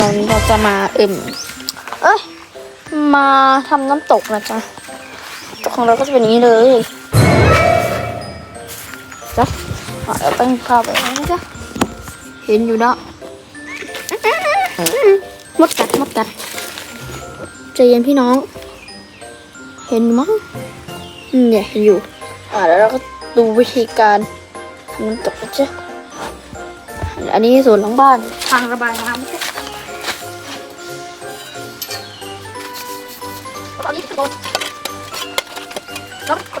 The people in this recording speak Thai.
ตอนนี้เราจะมามาทำน้ำตกนะจ๊ะตกของเราก็จะเป็นอย่างนี้เลยจ้ะเราต้องเข้าไปนะจ๊ะเห็นอยู่นะมดกัดใจเย็นพี่น้องเห็นมั้งเนี่ยเห็นอยู่แล้วเราก็ดูวิธีการทำน้ำตกนะจ๊ะอันนี้ส่วนของบ้านทางระบายน้ำตอนนี้ทุกคน